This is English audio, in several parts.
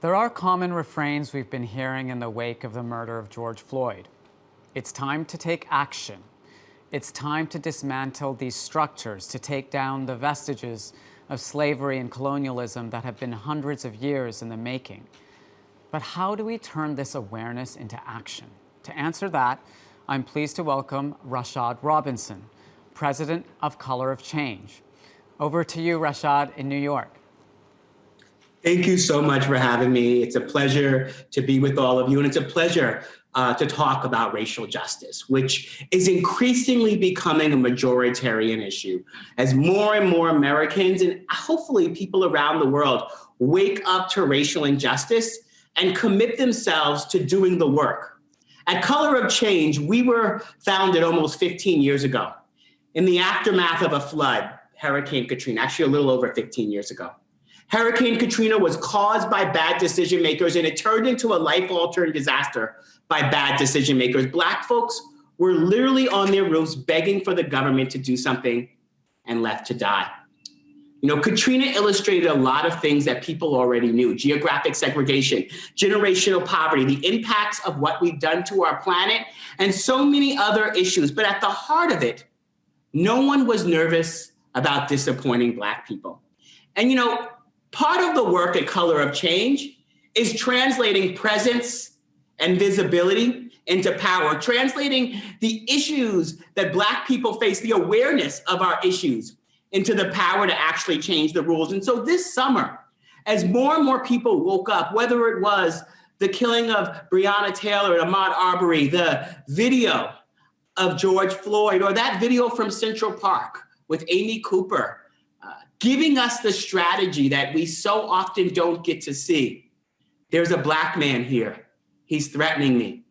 There are common refrains we've been hearing in the wake of the murder of George Floyd. It's time to take action. It's time to dismantle these structures, to take down the vestiges of slavery and colonialism that have been hundreds of years in the making. But how do we turn this awareness into action? To answer that, I'm pleased to welcome Rashad Robinson, President of Color of Change. Over to you, Rashad, in New York. Thank you so much for having me. It's a pleasure to be with all of you, and it's a pleasure to talk about racial justice, which is increasingly becoming a majoritarian issue as more and more Americans and hopefully people around the world wake up to racial injustice and commit themselves to doing the work. At Color of Change, we were founded almost 15 years ago in the aftermath of a flood, Hurricane Katrina, actually a little over 15 years ago. Hurricane Katrina was caused by bad decision makers, and it turned into a life-altering disaster by bad decision makers. Black folks were literally on their roofs begging for the government to do something and left to die. You know, Katrina illustrated a lot of things that people already knew: geographic segregation, generational poverty, the impacts of what we've done to our planet, and so many other issues. But at the heart of it, no one was nervous about disappointing Black people. And, you know, part of the work at Color of Change is translating presence and visibility into power, translating the issues that Black people face, the awareness of our issues, into the power to actually change the rules. And so this summer, as more and more people woke up, whether it was the killing of Breonna Taylor and Ahmaud Arbery, the video of George Floyd, or that video from Central Park with Amy Cooper, giving us the strategy that we so often don't get to see. There's a Black man here. He's threatening me.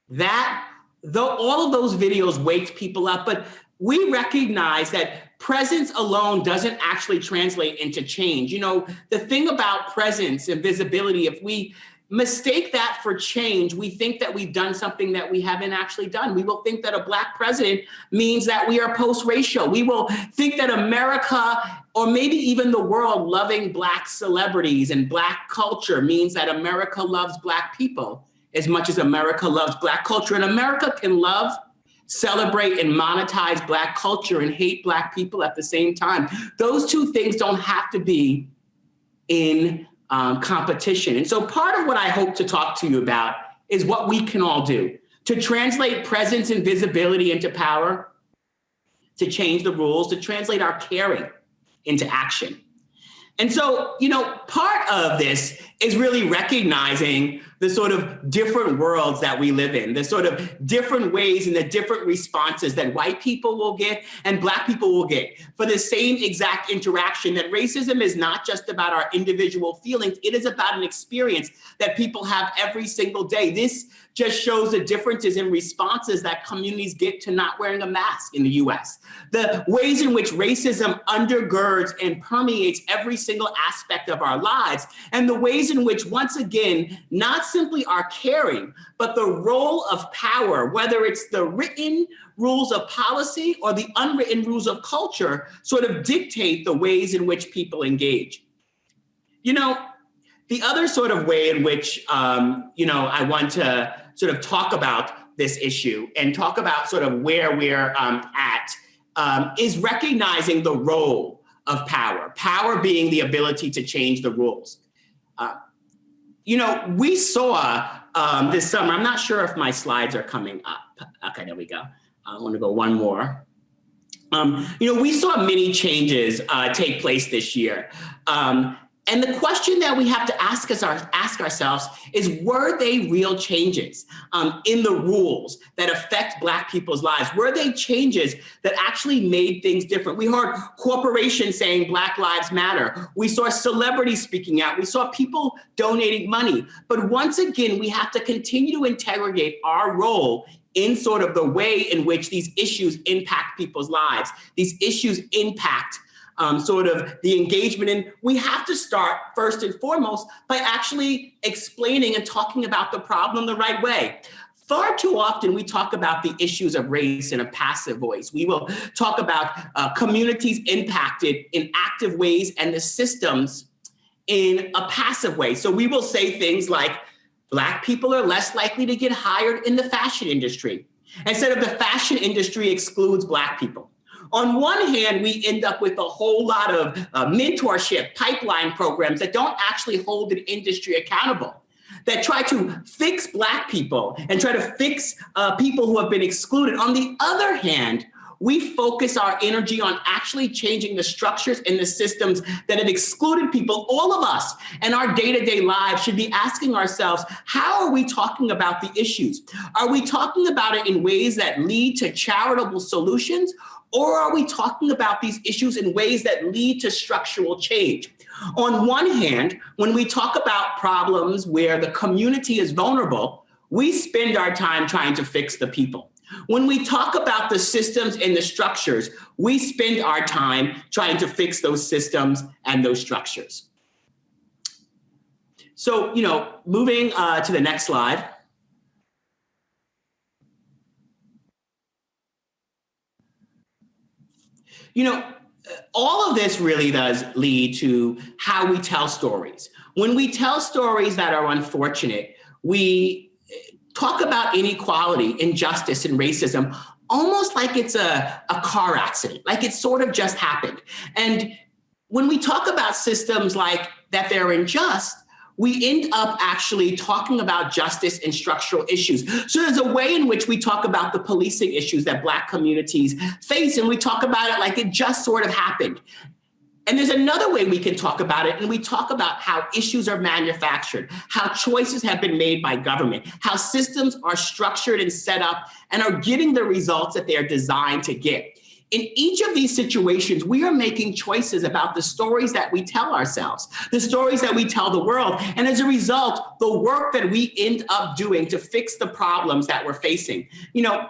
That, though all of those videos waked people up, but we recognize that presence alone doesn't actually translate into change. You know, the thing about presence and visibility, if we mistake that for change, we think that we've done something that we haven't actually done. We will think that a Black president means that we are post-racial. We will think that America, or maybe even the world, loving Black celebrities and Black culture means that America loves Black people as much as America loves Black culture. And America can love, celebrate, and monetize Black culture and hate Black people at the same time. Those two things don't have to be in competition. And so part of what I hope to talk to you about is what we can all do to translate presence and visibility into power, to change the rules, to translate our caring into action. And so, you know, part of this is really recognizing the sort of different worlds that we live in, the sort of different ways and the different responses that white people will get and Black people will get for the same exact interaction, that racism is not just about our individual feelings, it is about an experience that people have every single day. This just shows the differences in responses that communities get to not wearing a mask in the US. The ways in which racism undergirds and permeates every single aspect of our lives, and the ways in which, once again, not simply our caring, but the role of power, whether it's the written rules of policy or the unwritten rules of culture, sort of dictate the ways in which people engage. You know, the other sort of way in which, you know, I want to sort of talk about this issue and talk about sort of where we're at is recognizing the role of power, power being the ability to change the rules. You know, we saw this summer, I'm not sure if my slides are coming up. Okay, there we go. I want to go one more. You know, we saw many changes take place this year. And the question that we have to ask ourselves is, were they real changes in the rules that affect Black people's lives? Were they changes that actually made things different? We heard corporations saying Black Lives Matter. We saw celebrities speaking out. We saw people donating money. But once again, we have to continue to interrogate our role in sort of the way in which these issues impact people's lives. These issues impact sort of the engagement. And we have to start first and foremost by actually explaining and talking about the problem the right way. Far too often we talk about the issues of race in a passive voice. We will talk about communities impacted in active ways and the systems in a passive way. So we will say things like, Black people are less likely to get hired in the fashion industry, instead of the fashion industry excludes Black people. On one hand, we end up with a whole lot of mentorship pipeline programs that don't actually hold an industry accountable, that try to fix Black people and try to fix people who have been excluded. On the other hand, we focus our energy on actually changing the structures and the systems that have excluded people. All of us in our day-to-day lives should be asking ourselves, how are we talking about the issues? Are we talking about it in ways that lead to charitable solutions? Or are we talking about these issues in ways that lead to structural change? On one hand, when we talk about problems where the community is vulnerable, we spend our time trying to fix the people. When we talk about the systems and the structures, we spend our time trying to fix those systems and those structures. So, moving to the next slide. All of this really does lead to how we tell stories. When we tell stories that are unfortunate, we talk about inequality, injustice, and racism almost like it's a car accident, like it sort of just happened. And when we talk about systems like that they're unjust, we end up actually talking about justice and structural issues. So there's a way in which we talk about the policing issues that Black communities face, and we talk about it like it just sort of happened. And there's another way we can talk about it, and we talk about how issues are manufactured, how choices have been made by government, how systems are structured and set up and are getting the results that they are designed to get. In each of these situations, we are making choices about the stories that we tell ourselves, the stories that we tell the world. And as a result, the work that we end up doing to fix the problems that we're facing.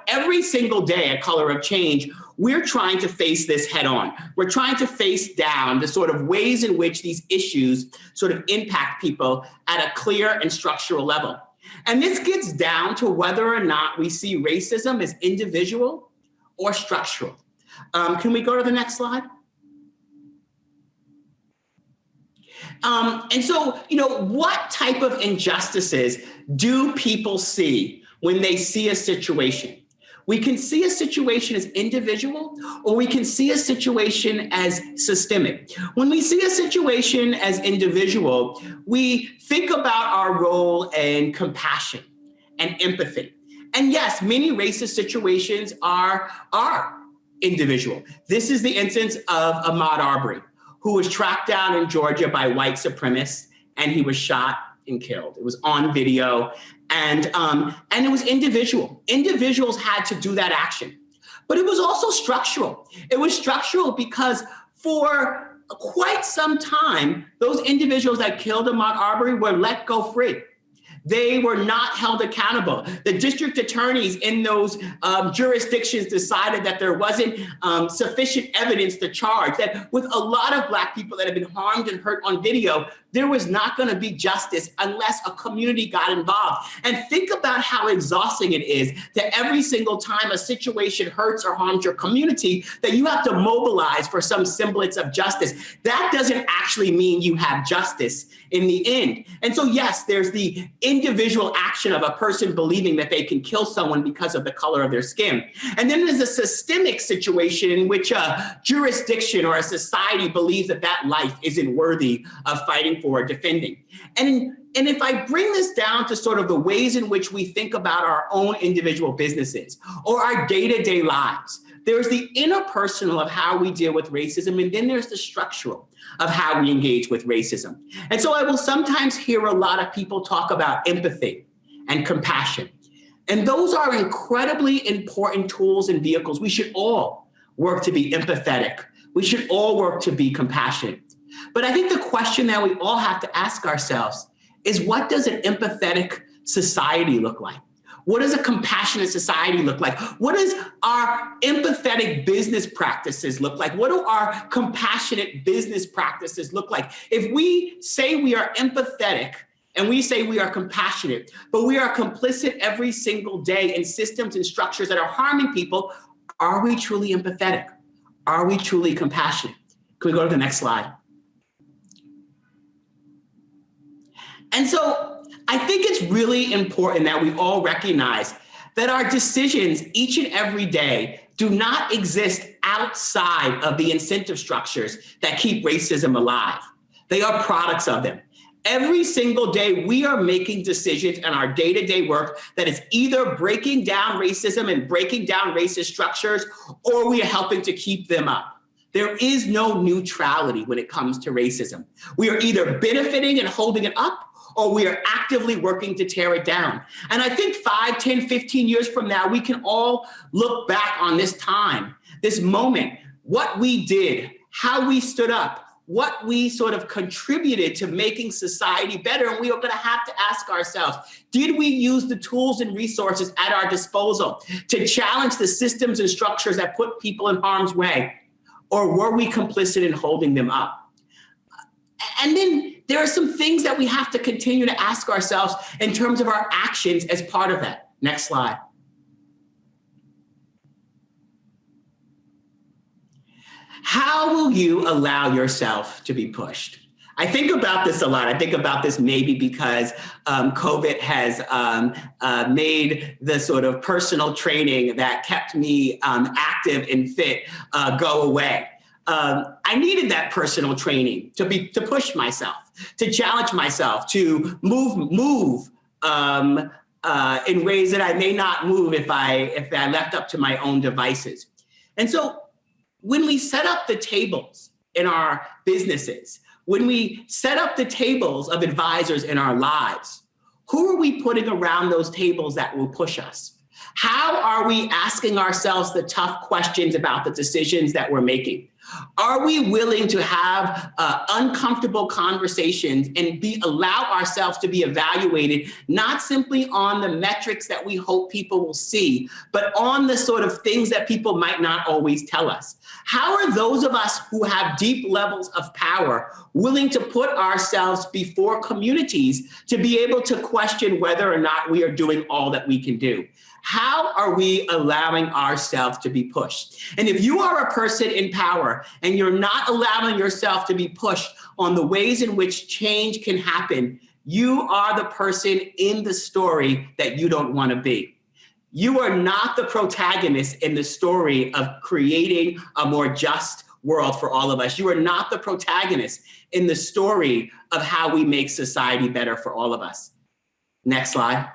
Every single day at Color of Change, we're trying to face this head on. We're trying to face down the sort of ways in which these issues sort of impact people at a clear and structural level. And this gets down to whether or not we see racism as individual or structural. Can we go to the next slide? And so, what type of injustices do people see when they see a situation? We can see a situation as individual, or we can see a situation as systemic. When we see a situation as individual, we think about our role in compassion and empathy. And yes, many racist situations are individual. This is the instance of Ahmaud Arbery, who was tracked down in Georgia by white supremacists, and he was shot and killed. It was on video, and it was individual. Individuals had to do that action, but it was also structural. It was structural because for quite some time, those individuals that killed Ahmaud Arbery were let go free. They were not held accountable. The district attorneys in those jurisdictions decided that there wasn't sufficient evidence to charge, that with a lot of Black people that have been harmed and hurt on video, there was not going to be justice unless a community got involved. And think about how exhausting it is that every single time a situation hurts or harms your community, that you have to mobilize for some semblance of justice. That doesn't actually mean you have justice in the end. And so, yes, there's the individual action of a person believing that they can kill someone because of the color of their skin. And then there's a systemic situation in which a jurisdiction or a society believes that that life isn't worthy of fighting for or defending. And if I bring this down to sort of the ways in which we think about our own individual businesses or our day-to-day lives, there's the interpersonal of how we deal with racism, and then there's the structural of how we engage with racism. And so I will sometimes hear a lot of people talk about empathy and compassion. And those are incredibly important tools and vehicles. We should all work to be empathetic. We should all work to be compassionate. But I think the question that we all have to ask ourselves is, what does an empathetic society look like? What does a compassionate society look like? What does our empathetic business practices look like? What do our compassionate business practices look like? If we say we are empathetic and we say we are compassionate, but we are complicit every single day in systems and structures that are harming people, are we truly empathetic? Are we truly compassionate? Can we go to the next slide? And so I think it's really important that we all recognize that our decisions each and every day do not exist outside of the incentive structures that keep racism alive. They are products of them. Every single day, we are making decisions in our day-to-day work that is either breaking down racism and breaking down racist structures, or we are helping to keep them up. There is no neutrality when it comes to racism. We are either benefiting and holding it up, or we are actively working to tear it down. And I think 5, 10, 15 years from now, we can all look back on this time, this moment, what we did, how we stood up, what we sort of contributed to making society better. And we are going to have to ask ourselves, did we use the tools and resources at our disposal to challenge the systems and structures that put people in harm's way? Or were we complicit in holding them up? And then there are some things that we have to continue to ask ourselves in terms of our actions as part of that. Next slide. How will you allow yourself to be pushed? I think about this a lot. I think about this maybe because COVID has made the sort of personal training that kept me active and fit go away. I needed that personal training to push myself, to challenge myself, to move in ways that I may not move if I left up to my own devices. And so when we set up the tables in our businesses, when we set up the tables of advisors in our lives, who are we putting around those tables that will push us? How are we asking ourselves the tough questions about the decisions that we're making? Are we willing to have uncomfortable conversations and allow ourselves to be evaluated, not simply on the metrics that we hope people will see, but on the sort of things that people might not always tell us? How are those of us who have deep levels of power willing to put ourselves before communities to be able to question whether or not we are doing all that we can do? How are we allowing ourselves to be pushed? And if you are a person in power and you're not allowing yourself to be pushed on the ways in which change can happen, you are the person in the story that you don't want to be. You are not the protagonist in the story of creating a more just world for all of us. You are not the protagonist in the story of how we make society better for all of us. Next slide.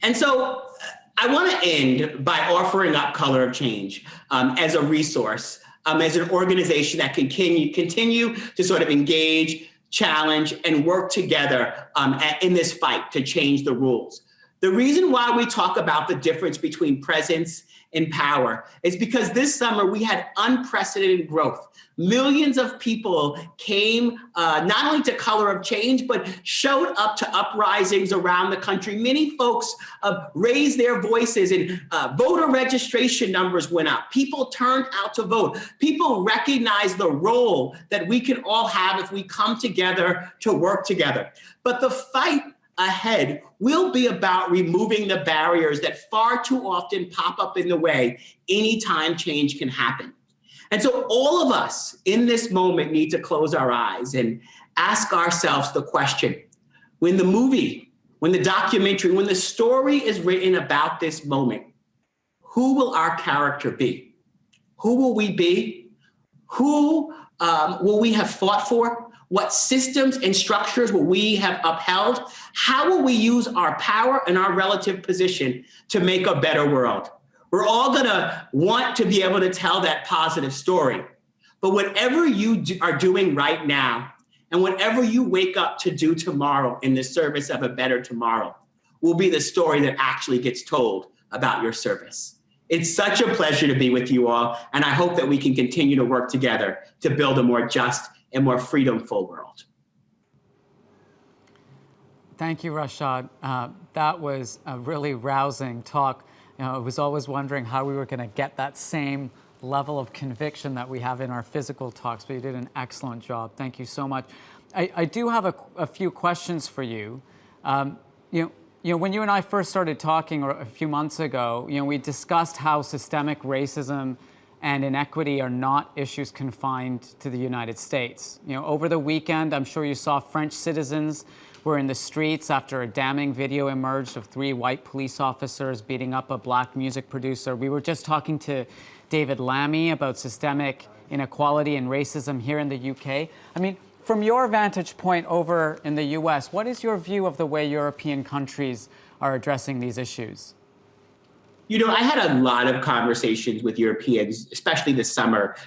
And so I want to end by offering up Color of Change as a resource, as an organization that can continue to sort of engage, challenge, and work together in this fight to change the rules. The reason why we talk about the difference between presence and power is because this summer we had unprecedented growth. Millions of people came not only to Color of Change, but showed up to uprisings around the country. Many folks raised their voices and voter registration numbers went up. People turned out to vote. People recognized the role that we can all have if we come together to work together. But the fight ahead will be about removing the barriers that far too often pop up in the way anytime change can happen. And so all of us in this moment need to close our eyes and ask ourselves the question, when the movie, when the documentary, when the story is written about this moment, who will our character be? Who will we be? Who will we have fought for? What systems and structures will we have upheld? How will we use our power and our relative position to make a better world? We're all gonna want to be able to tell that positive story. But whatever you are doing right now, and whatever you wake up to do tomorrow in the service of a better tomorrow, will be the story that actually gets told about your service. It's such a pleasure to be with you all, and I hope that we can continue to work together to build a more just and more freedom-full world. Thank you, Rashad. That was a really rousing talk. I was always wondering how we were going to get that same level of conviction that we have in our physical talks, but you did an excellent job. Thank you so much. I do have a few questions for you. When you and I first started talking a few months ago, we discussed how systemic racism and inequity are not issues confined to the United States. Over the weekend, I'm sure you saw French citizens were in the streets after a damning video emerged of 3 white police officers beating up a black music producer. We were just talking to David Lammy about systemic inequality and racism here in the UK. I mean, from your vantage point over in the US, what is your view of the way European countries are addressing these issues? I had a lot of conversations with Europeans, especially this summer,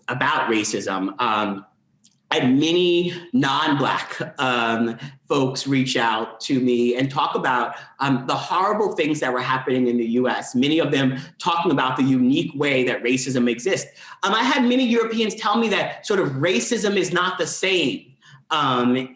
about racism. I had many non-Black folks reach out to me and talk about the horrible things that were happening in the US, many of them talking about the unique way that racism exists. I had many Europeans tell me that sort of racism is not the same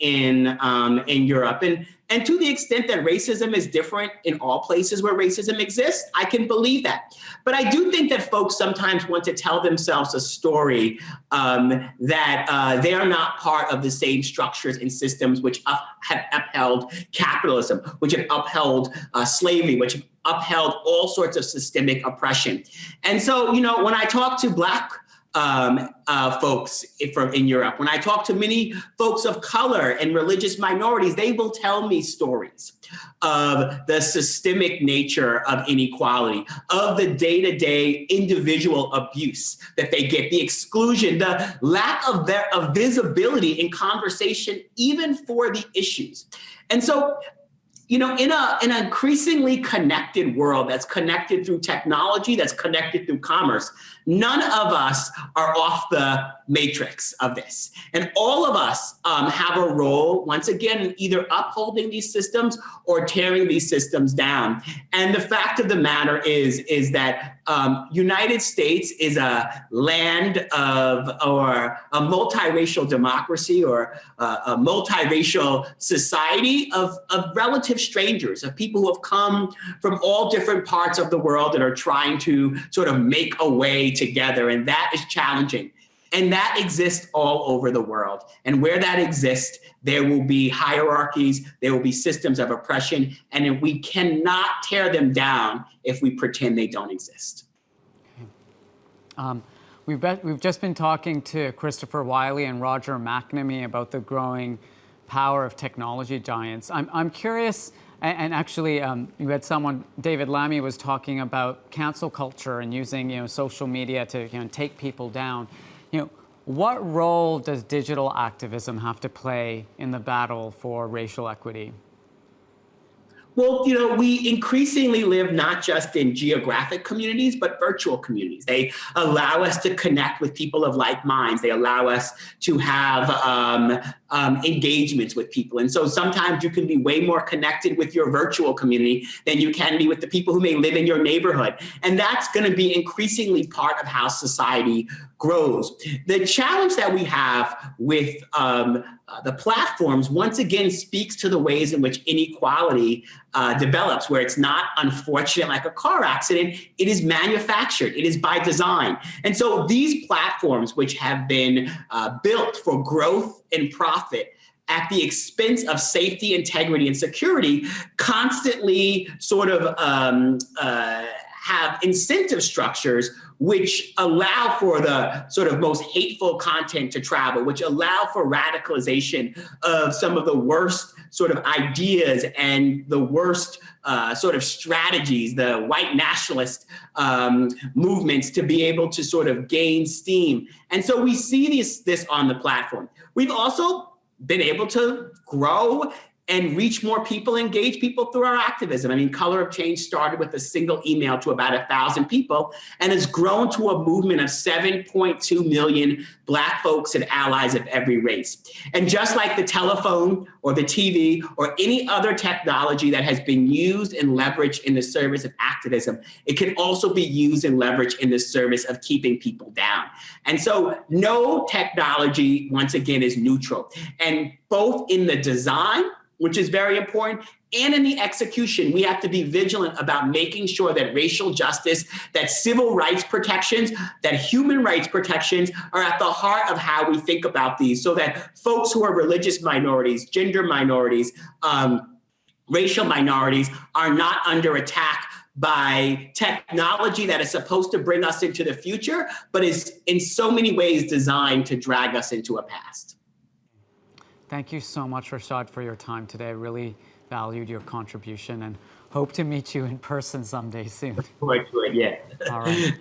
in Europe. And to the extent that racism is different in all places where racism exists, I can believe that. But I do think that folks sometimes want to tell themselves a story that they are not part of the same structures and systems which have upheld capitalism, which have upheld slavery, which have upheld all sorts of systemic oppression. And so, when I talk to Black folks in Europe, when I talk to many folks of color and religious minorities, they will tell me stories of the systemic nature of inequality, of the day-to-day individual abuse that they get, the exclusion, the lack of visibility in conversation, even for the issues. And so, in an increasingly connected world that's connected through technology, that's connected through commerce, none of us are off the matrix of this. And all of us have a role, once again, in either upholding these systems or tearing these systems down. And the fact of the matter is that United States is a land or a multiracial democracy or a multiracial society of relative strangers, of people who have come from all different parts of the world and are trying to sort of make a way together. And that is challenging. And that exists all over the world. And where that exists, there will be hierarchies, there will be systems of oppression, and we cannot tear them down if we pretend they don't exist. We've just been talking to Christopher Wiley and Roger McNamee about the growing power of technology giants. I'm curious, and actually you had someone, David Lammy, was talking about cancel culture and using social media to take people down. What role does digital activism have to play in the battle for racial equity? Well, we increasingly live not just in geographic communities, but virtual communities. They allow us to connect with people of like minds. They allow us to have engagements with people. And so sometimes you can be way more connected with your virtual community than you can be with the people who may live in your neighborhood. And that's going to be increasingly part of how society grows. The challenge that we have with the platforms, once again, speaks to the ways in which inequality develops, where it's not unfortunate like a car accident, it is manufactured, it is by design. And so these platforms, which have been built for growth and profit at the expense of safety, integrity, and security, constantly sort of have incentive structures which allow for the sort of most hateful content to travel, which allow for radicalization of some of the worst sort of ideas and the worst sort of strategies, the white nationalist movements to be able to sort of gain steam. And so we see this on the platform. We've also been able to grow and reach more people, engage people through our activism. I mean, Color of Change started with a single email to about 1,000 people and has grown to a movement of 7.2 million Black folks and allies of every race. And just like the telephone or the TV or any other technology that has been used and leveraged in the service of activism, it can also be used and leveraged in the service of keeping people down. And so no technology, once again, is neutral. And both in the design, which is very important, and in the execution, we have to be vigilant about making sure that racial justice, that civil rights protections, that human rights protections are at the heart of how we think about these, so that folks who are religious minorities, gender minorities, racial minorities are not under attack by technology that is supposed to bring us into the future, but is in so many ways designed to drag us into a past. Thank you so much, Rashad, for your time today. I really valued your contribution and hope to meet you in person someday soon. Forward to it, yeah. All right.